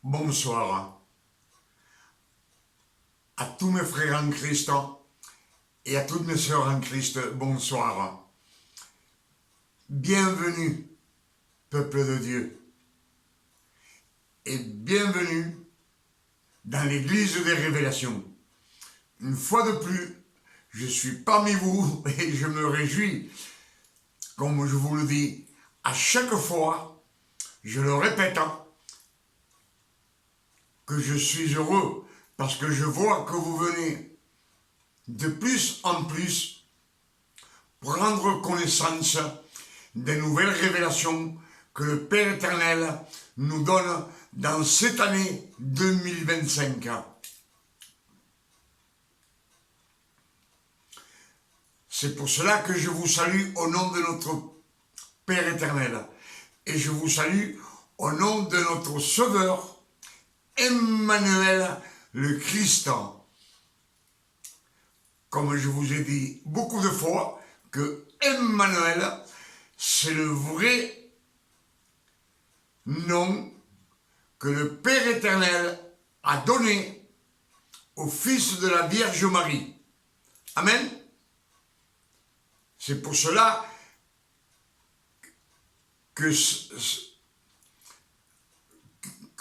Bonsoir à tous mes frères en Christ et à toutes mes sœurs en Christ, bonsoir. Bienvenue, peuple de Dieu, et bienvenue dans l'église des révélations. Une fois de plus, je suis parmi vous et je me réjouis, comme je vous le dis, à chaque fois, je le répète, que je suis heureux parce que je vois que vous venez de plus en plus prendre connaissance des nouvelles révélations que le Père éternel nous donne dans cette année 2025. C'est pour cela que je vous salue au nom de notre Père éternel et je vous salue au nom de notre Sauveur Emmanuel le Christ. Comme je vous ai dit beaucoup de fois que Emmanuel, c'est le vrai nom que le Père éternel a donné au Fils de la Vierge Marie. Amen. C'est pour cela que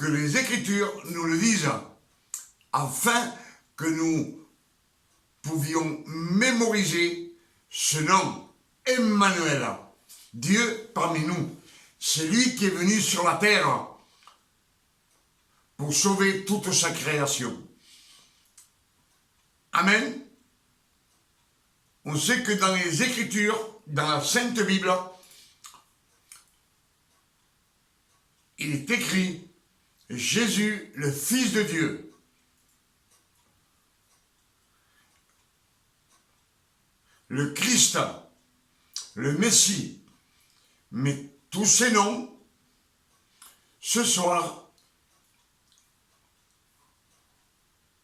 les Écritures nous le disent, afin que nous pouvions mémoriser ce nom, Emmanuel, Dieu parmi nous. C'est lui qui est venu sur la terre pour sauver toute sa création. Amen. On sait que dans les Écritures, dans la Sainte Bible, il est écrit Jésus, le Fils de Dieu. Le Christ, le Messie. Mais tous ces noms, ce soir,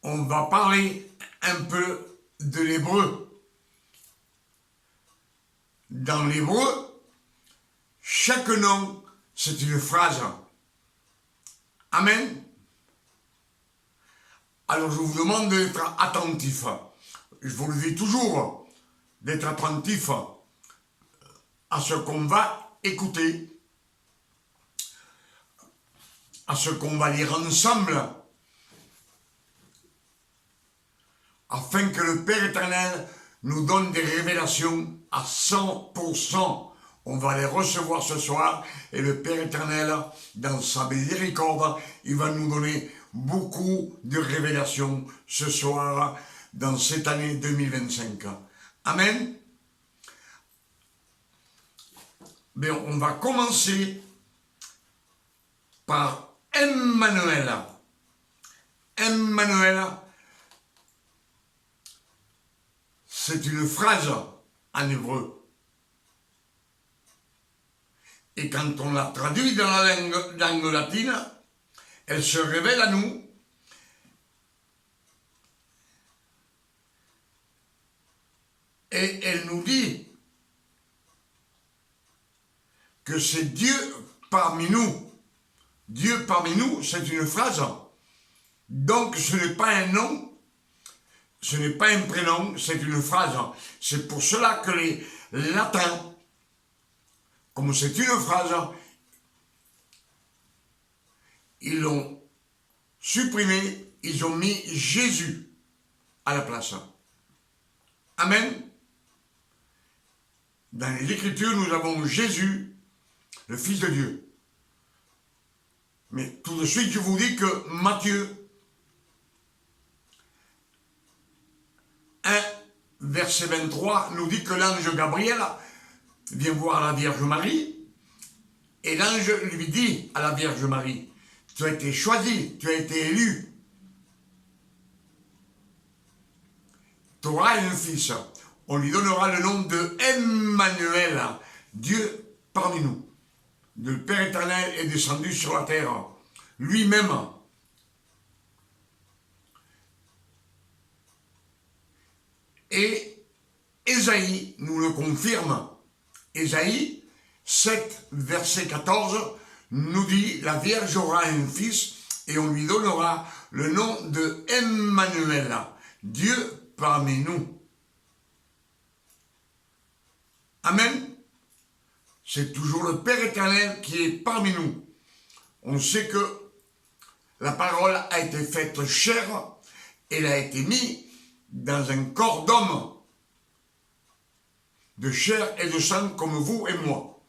on va parler un peu de l'hébreu. Dans l'hébreu, chaque nom, c'est une phrase. Amen. Alors je vous demande d'être attentif. Je vous le dis toujours, d'être attentif à ce qu'on va écouter, à ce qu'on va lire ensemble, afin que le Père éternel nous donne des révélations à 100%. On va les recevoir ce soir et le Père éternel, dans sa miséricorde, il va nous donner beaucoup de révélations ce soir dans cette année 2025. Amen. Bien, on va commencer par Emmanuel. Emmanuel, c'est une phrase en hébreu. Et quand on la traduit dans la langue latine, elle se révèle à nous et elle nous dit que c'est Dieu parmi nous. Dieu parmi nous, c'est une phrase. Donc ce n'est pas un nom, ce n'est pas un prénom, c'est une phrase. C'est pour cela que les latins, comme c'est une phrase, ils l'ont supprimé, ils ont mis Jésus à la place. Amen. Dans les Écritures, nous avons Jésus, le Fils de Dieu. Mais tout de suite, je vous dis que Matthieu 1, verset 23, nous dit que l'ange Gabriel vient voir la Vierge Marie, et l'ange lui dit à la Vierge Marie, tu as été choisie, tu as été élue, tu auras un fils, on lui donnera le nom de Emmanuel, Dieu parmi nous. le Père éternel est descendu sur la terre, lui-même. Et Ésaïe nous le confirme. Ésaïe 7, verset 14, nous dit « La Vierge aura un fils et on lui donnera le nom de Emmanuel, Dieu parmi nous. » Amen. C'est toujours le Père éternel qui est parmi nous. On sait que la parole a été faite chair, elle a été mise dans un corps d'homme, de chair et de sang comme vous et moi.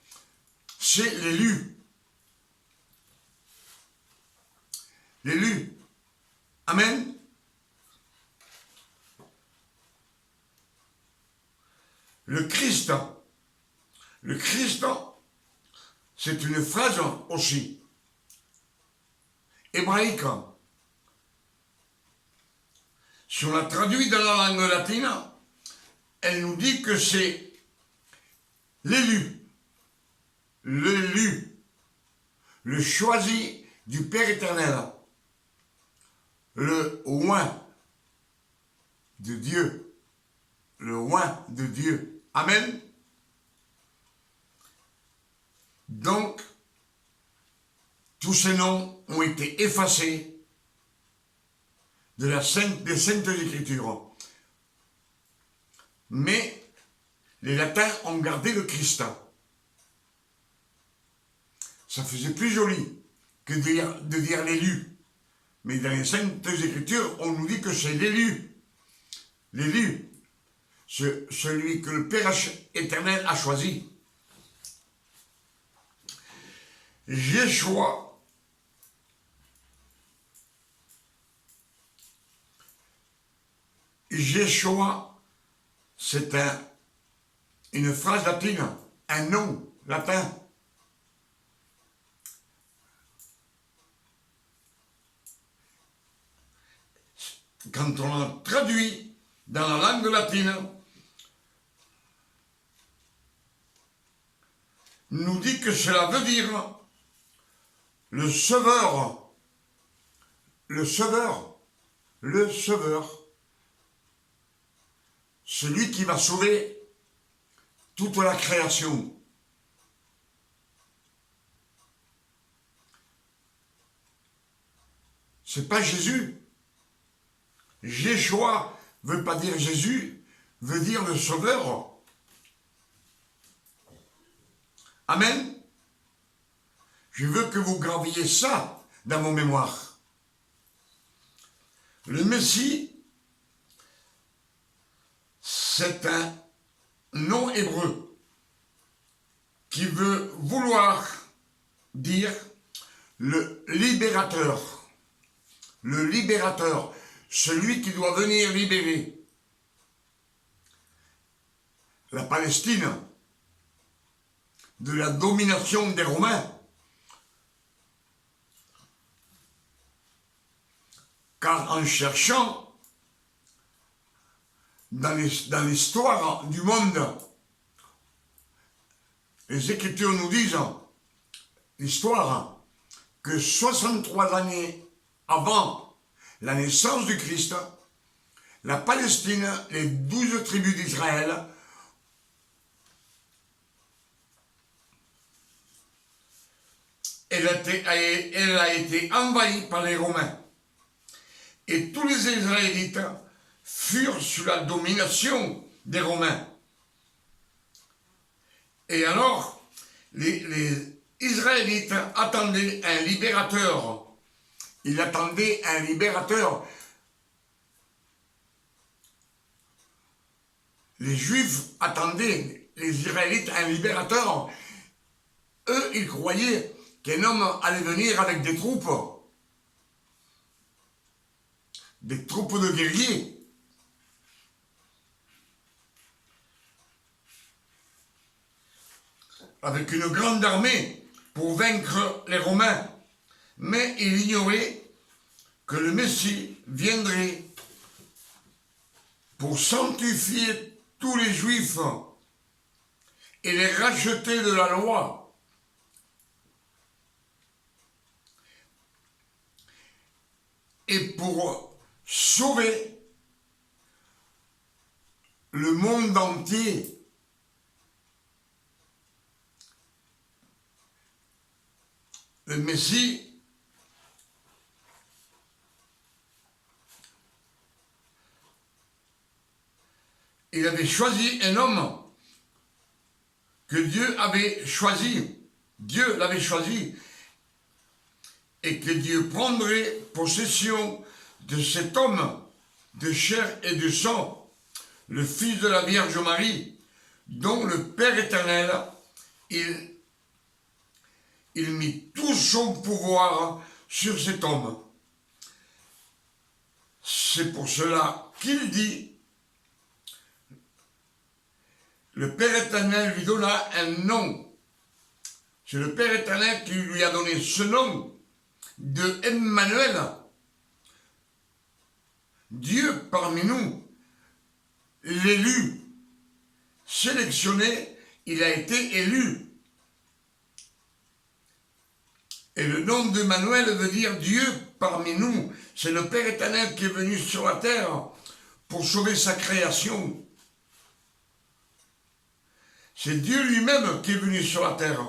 C'est l'élu. L'élu. Amen. Le Christ. Le Christ, c'est une phrase aussi hébraïque. Si on la traduit dans la langue latine, elle nous dit que c'est l'élu, le choisi du Père éternel, le oint de Dieu, le oint de Dieu. Amen. Donc, tous ces noms ont été effacés des Saintes Écritures. Mais les latins ont gardé le Christ. Ça faisait plus joli que de dire l'élu. Mais dans les Saintes Écritures, on nous dit que c'est l'élu. L'élu, celui que le Père éternel a choisi. Yeshua, c'est une phrase latine, un nom latin. Quand on la traduit dans la langue latine, nous dit que cela veut dire le sauveur, celui qui va sauver toute la création. C'est pas Jésus. Yeshua veut pas dire Jésus, veut dire le sauveur. Amen. Je veux que vous graviez ça dans vos mémoires. Le Messie, c'est un nom hébreu qui veut vouloir dire le libérateur, celui qui doit venir libérer la Palestine de la domination des Romains. Car en cherchant dans l'histoire du monde, les Écritures nous disent, l'histoire, que 63 années avant la naissance du Christ, la Palestine, les 12 tribus d'Israël, elle a été envahie par les Romains. Et tous les Israélites furent sous la domination des Romains. Et alors, les Israélites attendaient un libérateur. Ils attendaient un libérateur. Les Juifs attendaient, les Israélites, un libérateur. Eux, ils croyaient qu'un homme allait venir avec des troupes de guerriers. Avec une grande armée pour vaincre les Romains. Mais il ignorait que le Messie viendrait pour sanctifier tous les Juifs et les racheter de la loi. et pour sauver le monde entier. Le Messie il avait choisi un homme que Dieu avait choisi. Dieu l'avait choisi. Et que Dieu prendrait possession de cet homme de chair et de sang, le fils de la Vierge Marie, dont le Père éternel, il mit tout son pouvoir sur cet homme. C'est pour cela qu'il dit, le Père éternel lui donna un nom. C'est le Père éternel qui lui a donné ce nom de Emmanuel. Dieu parmi nous, l'élu, sélectionné, il a été élu. Et le nom d'Emmanuel veut dire Dieu parmi nous. C'est le Père éternel qui est venu sur la terre pour sauver sa création. C'est Dieu lui-même qui est venu sur la terre.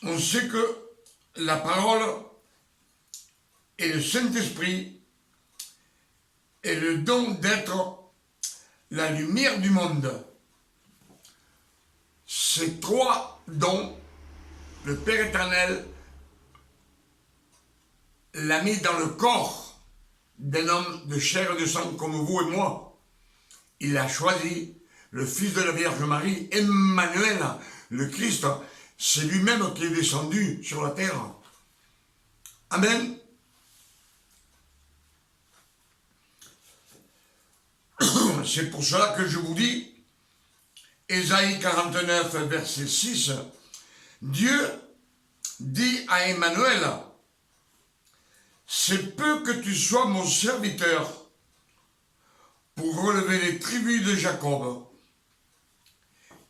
On sait que la parole et le Saint-Esprit est le don d'être la lumière du monde. Ces trois dons, le Père éternel l'a mis dans le corps d'un homme de chair et de sang comme vous et moi. Il a choisi le Fils de la Vierge Marie, Emmanuel, le Christ. C'est lui-même qui est descendu sur la terre. Amen. C'est pour cela que je vous dis, Ésaïe 49, verset 6, Dieu dit à Emmanuel, c'est peu que tu sois mon serviteur pour relever les tribus de Jacob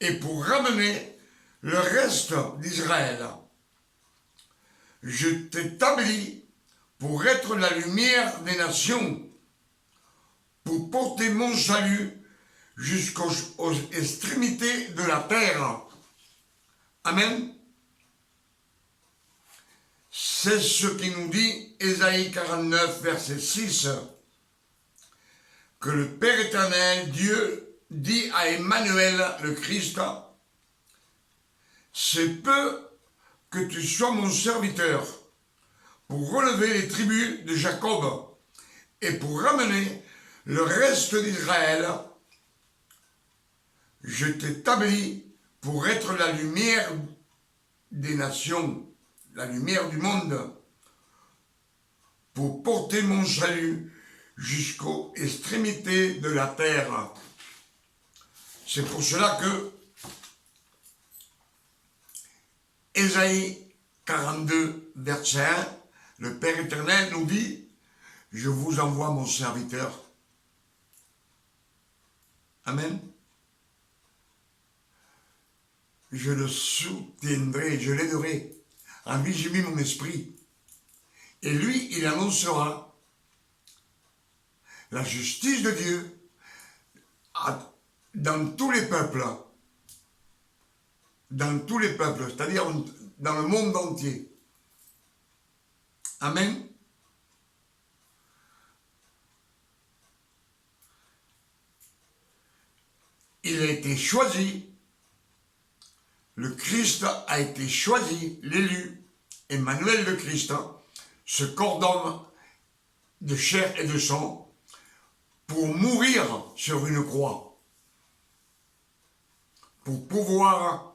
et pour ramener le reste d'Israël. Je t'établis pour être la lumière des nations, pour porter mon salut jusqu'aux extrémités de la terre. Amen. C'est ce qui nous dit Ésaïe 49, verset 6, que le Père éternel, Dieu, dit à Emmanuel, le Christ, c'est peu que tu sois mon serviteur pour relever les tribus de Jacob et pour ramener le reste d'Israël. Je t'établis pour être la lumière des nations, la lumière du monde, pour porter mon salut jusqu'aux extrémités de la terre. C'est pour cela que Ésaïe 42, verset 1, le Père éternel nous dit, je vous envoie mon serviteur. Amen. Je le soutiendrai, je l'aiderai. En lui, j'ai mis mon esprit. Et lui, il annoncera la justice de Dieu dans tous les peuples. Dans tous les peuples, c'est-à-dire dans le monde entier. Amen. Il a été choisi, le Christ a été choisi, l'élu, Emmanuel le Christ, ce corps d'homme de chair et de sang, pour mourir sur une croix, pour pouvoir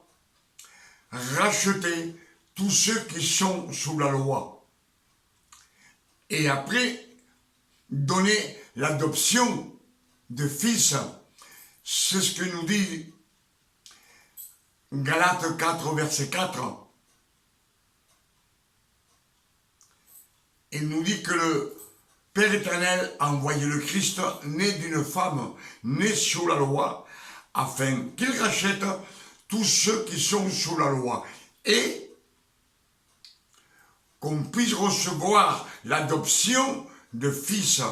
racheter tous ceux qui sont sous la loi. Et après, donner l'adoption de fils. C'est ce que nous dit Galates 4, verset 4. Il nous dit que le Père éternel a envoyé le Christ, né d'une femme, né sous la loi, afin qu'il rachète tous ceux qui sont sous la loi et qu'on puisse recevoir l'adoption de fils.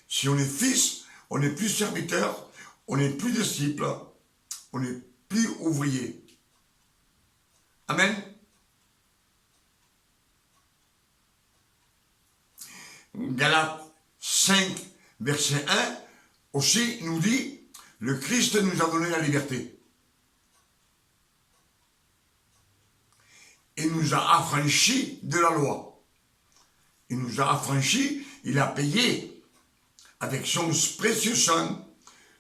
Si on est fils, on n'est plus serviteur, on n'est plus disciple, on n'est plus ouvrier. Amen. Galates 5, verset 1, aussi nous dit, le Christ nous a donné la liberté. Il nous a affranchis de la loi. Il nous a affranchis, il a payé avec son précieux sang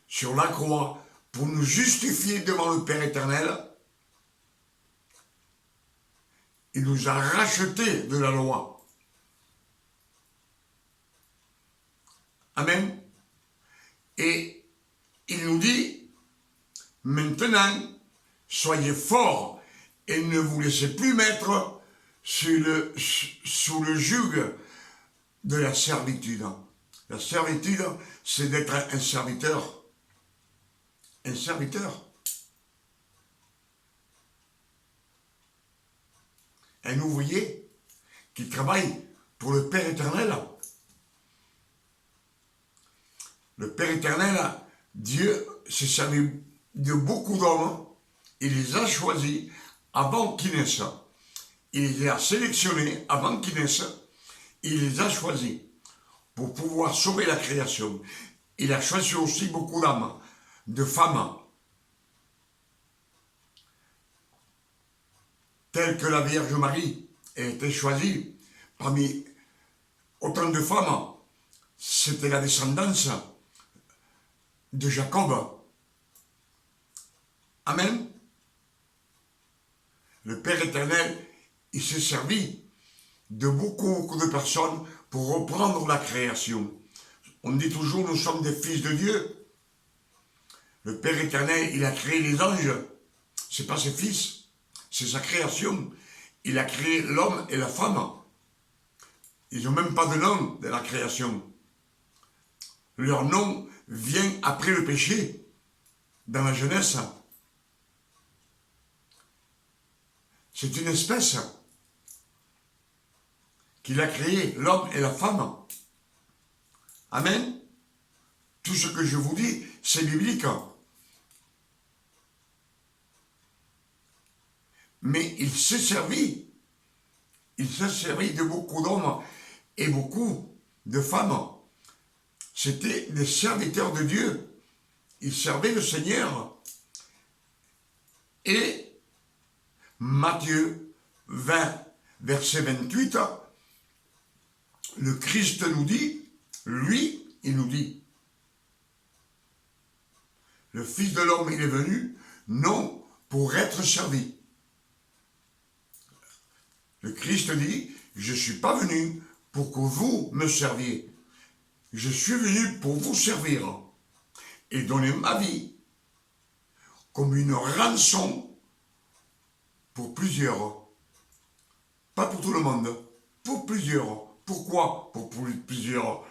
sur la croix pour nous justifier devant le Père éternel. Il nous a rachetés de la loi. Amen. Et il nous dit, maintenant, soyez forts et ne vous laissez plus mettre sous le joug de la servitude. La servitude, c'est d'être un serviteur. Un serviteur. Un ouvrier qui travaille pour le Père éternel. Le Père éternel, Dieu s'est servi de beaucoup d'hommes, il les a choisis avant qu'ils naissent. Il les a sélectionnés avant qu'ils naissent, il les a choisis pour pouvoir sauver la création. Il a choisi aussi beaucoup d'âmes, de femmes, telles que la Vierge Marie a été choisie parmi autant de femmes. C'était la descendance de Jacob. Amen. Le Père éternel, il s'est servi de beaucoup de personnes pour reprendre la création. On dit toujours, nous sommes des fils de Dieu. Le Père éternel, il a créé les anges. C'est pas ses fils, c'est sa création. Il a créé l'homme et la femme. Ils n'ont même pas de nom de la création. Leur nom vient après le péché, dans la jeunesse. C'est une espèce qu'il a créé, l'homme et la femme. Amen. Tout ce que je vous dis, c'est biblique. Mais il s'est servi de beaucoup d'hommes et beaucoup de femmes. C'était des serviteurs de Dieu. Ils servaient le Seigneur. Et Matthieu 20, verset 28, le Christ nous dit, lui, il nous dit, le Fils de l'homme, il est venu, non pour être servi. Le Christ dit, je ne suis pas venu pour que vous me serviez. Je suis venu pour vous servir et donner ma vie comme une rançon pour plusieurs. Pas pour tout le monde, pour plusieurs. Pourquoi pour plusieurs?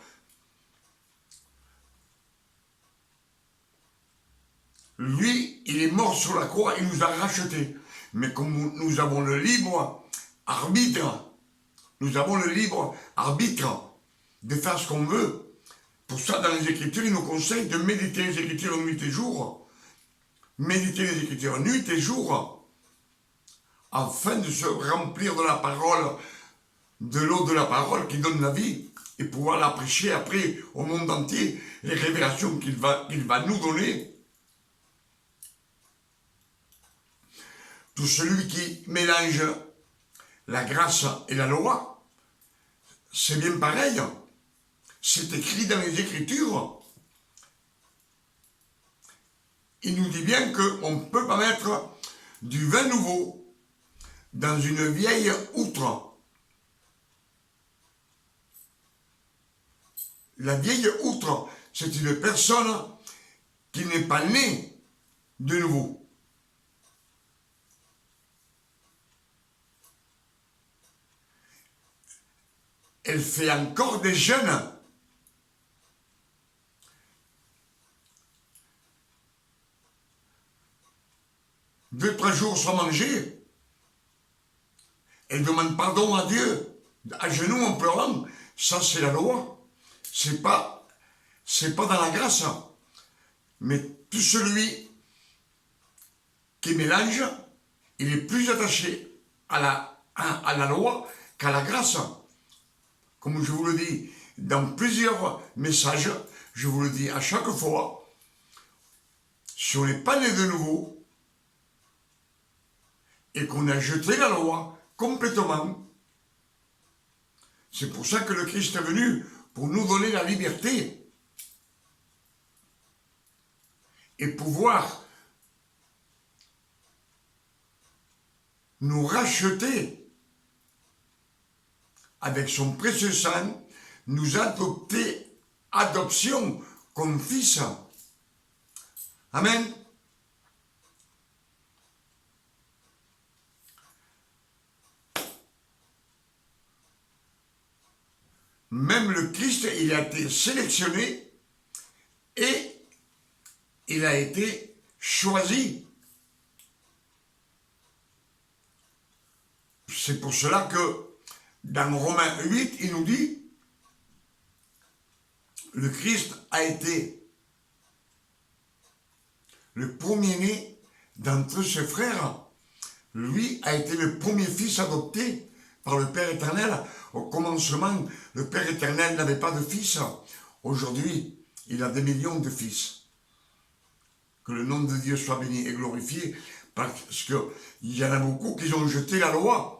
Lui, il est mort sur la croix, il nous a rachetés. Mais comme nous avons le libre arbitre, nous avons le libre arbitre de faire ce qu'on veut. Pour ça, dans les Écritures, il nous conseille de méditer les Écritures nuit et jour. Méditer les Écritures nuit et jour, afin de se remplir de la parole, de l'eau de la parole qui donne la vie, et pouvoir la prêcher après au monde entier, les révélations qu'il va nous donner. Tout celui qui mélange la grâce et la loi, c'est bien pareil. C'est écrit dans les Écritures. Il nous dit bien qu'on ne peut pas mettre du vin nouveau dans une vieille outre. La vieille outre, c'est une personne qui n'est pas née de nouveau. Elle fait encore des jeûnes. Deux, trois jours sans manger. Elle demande pardon à Dieu à genoux en pleurant, ça c'est la loi. C'est pas dans la grâce. Mais tout celui qui mélange, il est plus attaché à la loi qu'à la grâce. Comme je vous le dis dans plusieurs messages, je vous le dis à chaque fois, si on n'est pas né de nouveau et qu'on a jeté la loi complètement, c'est pour ça que le Christ est venu, pour nous donner la liberté et pouvoir nous racheter avec son précieux sang, nous adopter, adoption comme fils. Amen. Même le Christ, il a été sélectionné et il a été choisi. C'est pour cela que dans Romains 8, il nous dit, le Christ a été le premier-né d'entre ses frères. Lui a été le premier fils adopté par le Père éternel. Au commencement, le Père éternel n'avait pas de fils. Aujourd'hui, il a des millions de fils. Que le nom de Dieu soit béni et glorifié, parce qu'il y en a beaucoup qui ont jeté la loi.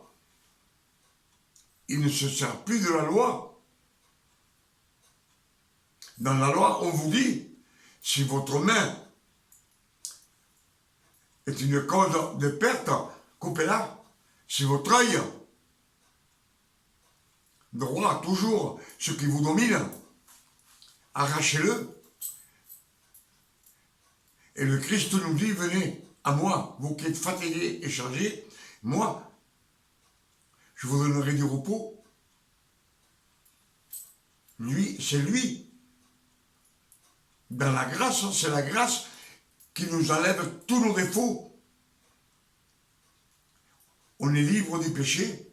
Il ne se sert plus de la loi. Dans la loi, on vous dit, si votre main est une cause de perte, coupez-la. Si votre œil droit, toujours, ce qui vous domine, arrachez-le. Et le Christ nous dit, venez à moi, vous qui êtes fatigués et chargés, moi, je vous donnerai du repos. Lui, c'est lui. Dans la grâce, c'est la grâce qui nous enlève tous nos défauts. On est libre du péché.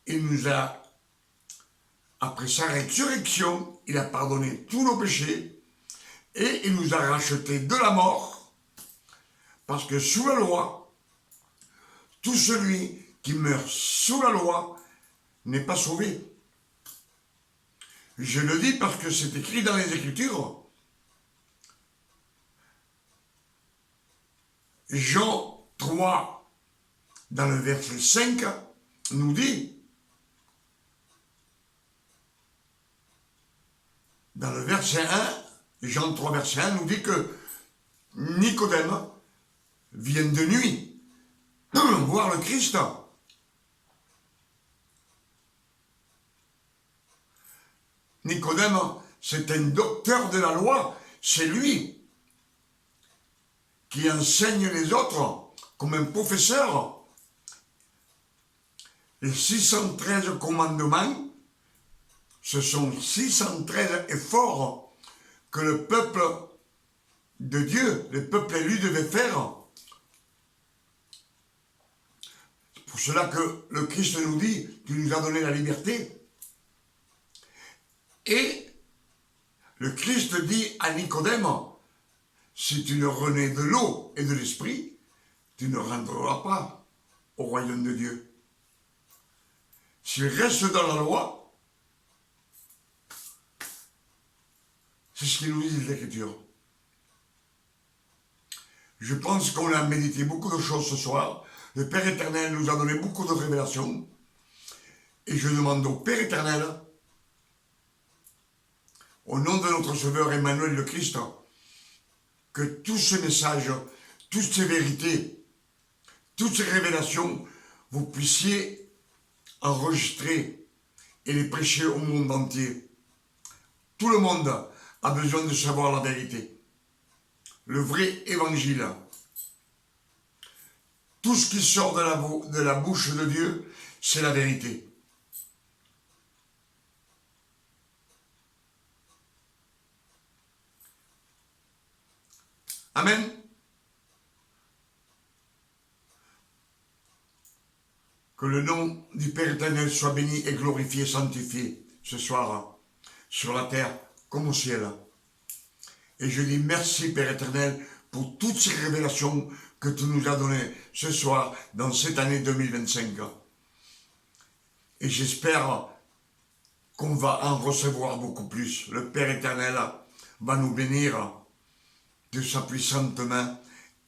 Il nous a, après sa résurrection, il a pardonné tous nos péchés et il nous a rachetés de la mort, parce que sous la loi, tout celui qui meurt sous la loi n'est pas sauvé. Je le dis parce que c'est écrit dans les Écritures. Jean 3, dans le verset 5, nous dit, dans le verset 1, Jean 3, verset 1, nous dit que Nicodème vient de nuit voir le Christ. Nicodème, c'est un docteur de la loi, c'est lui qui enseigne les autres comme un professeur. Les 613 commandements, ce sont 613 efforts que le peuple de Dieu, le peuple élu devait faire. C'est pour cela que le Christ nous dit qu'il nous a donné la liberté. Et le Christ dit à Nicodème, si tu ne renais de l'eau et de l'esprit, tu ne rentreras pas au royaume de Dieu. S'il reste dans la loi, c'est ce qu'il nous dit l'Écriture. Je pense qu'on a médité beaucoup de choses ce soir. Le Père éternel nous a donné beaucoup de révélations. Et je demande au Père éternel, au nom de notre Sauveur Emmanuel le Christ, que tous ces messages, toutes ces vérités, toutes ces révélations, vous puissiez enregistrer et les prêcher au monde entier. Tout le monde a besoin de savoir la vérité. Le vrai évangile. Tout ce qui sort de la bouche de Dieu, c'est la vérité. Amen. Que le nom du Père éternel soit béni et glorifié, sanctifié ce soir, sur la terre comme au ciel. Et je dis merci Père éternel pour toutes ces révélations que tu nous as données ce soir dans cette année 2025. Et j'espère qu'on va en recevoir beaucoup plus. Le Père éternel va nous bénir de sa puissante main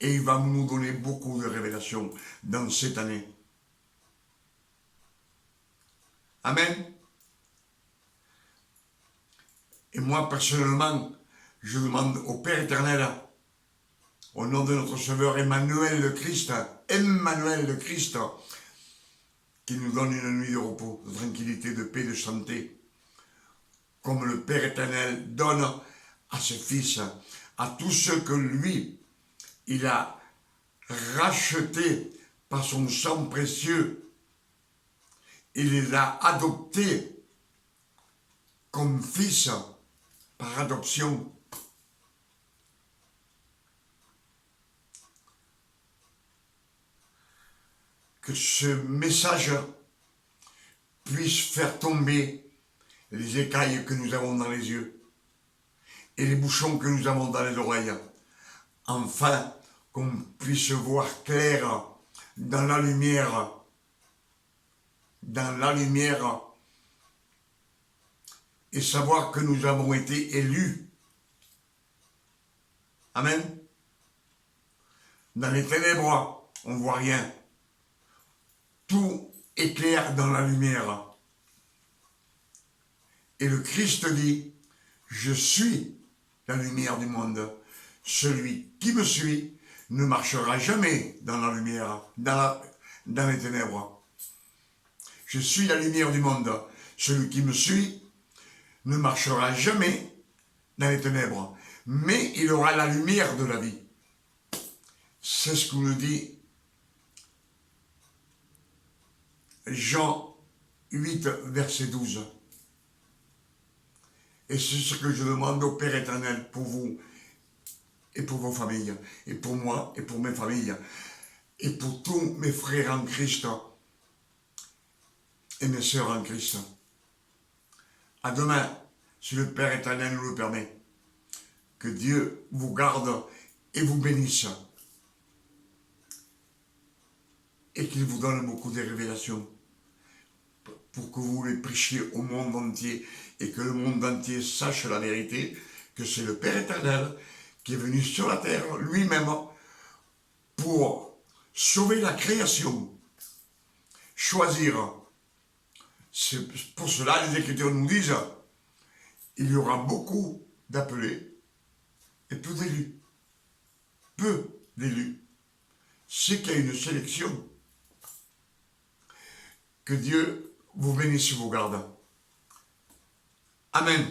et il va nous donner beaucoup de révélations dans cette année. Amen. Et moi personnellement, je demande au Père éternel, au nom de notre Sauveur Emmanuel le Christ, qui nous donne une nuit de repos, de tranquillité, de paix, de santé, comme le Père éternel donne à ses fils, à tous ceux que lui, il a rachetés par son sang précieux. Il les a adoptés comme fils par adoption. Que ce message puisse faire tomber les écailles que nous avons dans les yeux et les bouchons que nous avons dans les oreilles, afin qu'on puisse voir clair dans la lumière, et savoir que nous avons été élus. Amen. Dans les ténèbres, on ne voit rien. Tout est clair dans la lumière. Et le Christ dit, je suis la lumière du monde. Celui qui me suit ne marchera jamais dans la lumière, dans les ténèbres. Je suis la lumière du monde. Celui qui me suit ne marchera jamais dans les ténèbres, mais il aura la lumière de la vie. C'est ce que nous dit Jean 8, verset 12. Et c'est ce que je demande au Père éternel pour vous et pour vos familles, et pour moi et pour mes familles, et pour tous mes frères en Christ et mes sœurs en Christ. À demain, si le Père éternel nous le permet. Que Dieu vous garde et vous bénisse. Et qu'il vous donne beaucoup de révélations pour que vous les prêchiez au monde entier et que le monde entier sache la vérité, que c'est le Père éternel qui est venu sur la terre lui-même pour sauver la création, choisir. C'est pour cela les Écritures nous disent il y aura beaucoup d'appelés et peu d'élus. Peu d'élus. C'est qu'il y a une sélection. Que Dieu vous bénisse et vous garde. Amen.